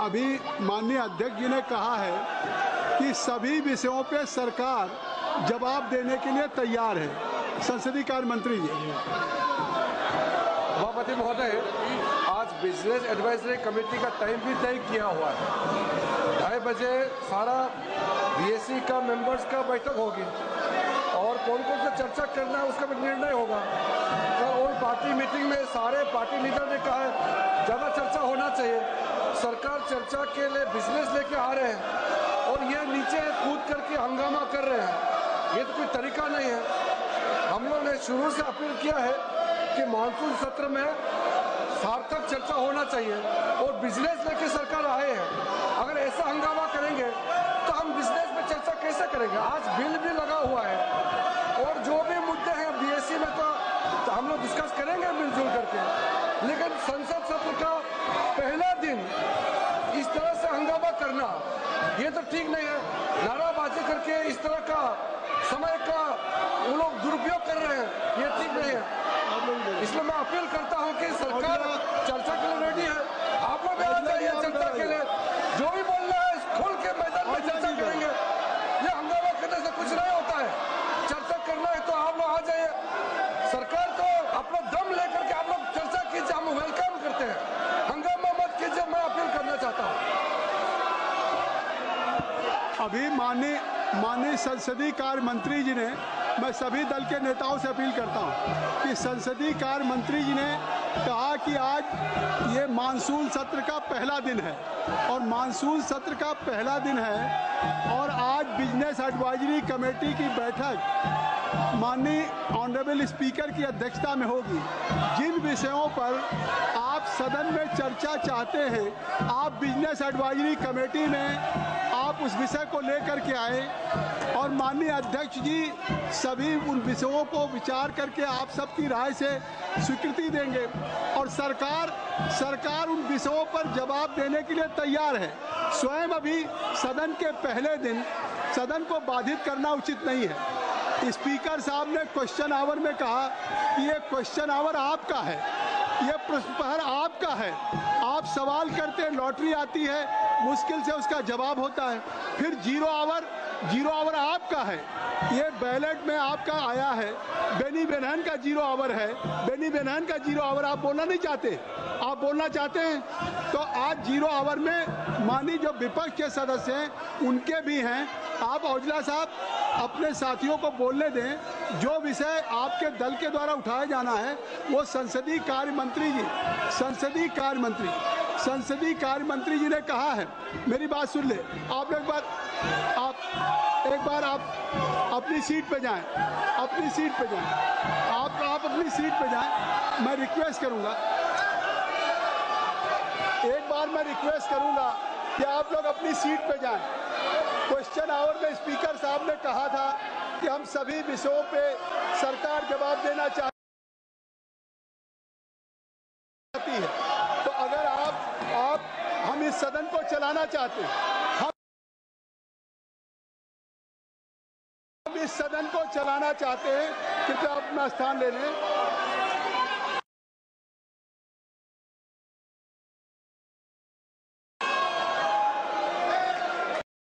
अभी माननीय अध्यक्ष जी ने कहा है कि सभी विषयों पे सरकार जवाब देने के लिए तैयार है। संसदीय कार्य मंत्री जी। सभापति महोदय, आज बिजनेस एडवाइजरी कमेटी का टाइम भी तय किया हुआ है। 2:30 बजे सारा बीएससी का मेंबर्स का बैठक होगी और कौन कौन सा चर्चा करना है उसका भी निर्णय होगा। कल ऑल पार्टी मीटिंग में सारे पार्टी लीडर ने कहा है ज़्यादा चर्चा होना चाहिए। सरकार चर्चा के लिए बिजनेस लेके आ रहे हैं और ये नीचे कूद करके हंगामा कर रहे हैं, ये तो कोई तरीका नहीं है। हम लोग ने शुरू से अपील किया है कि मानसून सत्र में सार्थक चर्चा होना चाहिए और बिजनेस लेके सरकार आए हैं। अगर ऐसा हंगामा करेंगे तो हम बिजनेस में चर्चा कैसे करेंगे। आज बिल भी लगा हुआ है और जो भी मुद्दे हैं बीएससी में तो हम लोग डिस्कस करेंगे मिलजुल करके, लेकिन संसद सत्र का पहला दिन इस तरह से हंगामा करना ये तो ठीक नहीं है। नाराबाजी करके इस तरह का समय का वो लोग दुरुपयोग कर रहे हैं, ये ठीक नहीं है। इसलिए मैं अपील करता हूं कि सरकार चर्चा के लिए रेडी है। आप लोग आ जाइए चर्चा के लिए, जो भी बोलना है खोल के मैदान में चर्चा करेंगे। ये हंगामा करने से कुछ नहीं होता है। चर्चा करना है तो आप लोग आ जाइए। सरकार को अपना दम लेकर के आप लोग चर्चा कीजिए, हम वेलकम करते हैं। हंगामा मत कीजिए, मैं अपील करना चाहता हूँ। अभी माननीय संसदीय कार्य मंत्री जी ने, मैं सभी दल के नेताओं से अपील करता हूं कि संसदीय कार्य मंत्री जी ने कहा कि आज ये मानसून सत्र का पहला दिन है और मानसून सत्र का पहला दिन है और आज बिजनेस एडवाइजरी कमेटी की बैठक माननीय ऑनरेबल स्पीकर की अध्यक्षता में होगी। जिन विषयों पर आप सदन में चर्चा चाहते हैं, आप बिजनेस एडवाइजरी कमेटी में आप उस विषय को लेकर के आए और माननीय अध्यक्ष जी सभी उन विषयों को विचार करके आप सबकी राय से स्वीकृति देंगे और सरकार उन विषयों पर जवाब देने के लिए तैयार है। स्वयं अभी सदन के पहले दिन सदन को बाधित करना उचित नहीं है। स्पीकर साहब ने क्वेश्चन आवर में कहा कि ये क्वेश्चन आवर आपका है, ये प्रश्न प्रहर आपका है, आप सवाल करते हैं, लॉटरी आती है, मुश्किल से उसका जवाब होता है। फिर जीरो आवर आपका है, ये बैलेट में आपका आया है। बेनी बेनहन का जीरो आवर है, बेनी बेनहन का जीरो आवर आप बोलना नहीं चाहते, आप बोलना चाहते हैं तो आज जीरो आवर में माननीय जो विपक्ष के सदस्य हैं उनके भी हैं। आप औजला साहब अपने साथियों को बोलने दें। जो विषय आपके दल के द्वारा उठाया जाना है वो संसदीय कार्य मंत्री जी ने कहा है। मेरी बात सुन ले, आप एक बार आप अपनी सीट पे जाएं, आप अपनी सीट पे जाएं। मैं रिक्वेस्ट करूंगा कि आप लोग अपनी सीट पे जाएं। क्वेश्चन आवर में स्पीकर साहब ने कहा था कि हम सभी विषयों पे सरकार जवाब देना चाहती है, तो अगर हम इस सदन को चलाना चाहते हैं, हम इस सदन को चलाना चाहते हैं, कृपया अपना स्थान ले लें।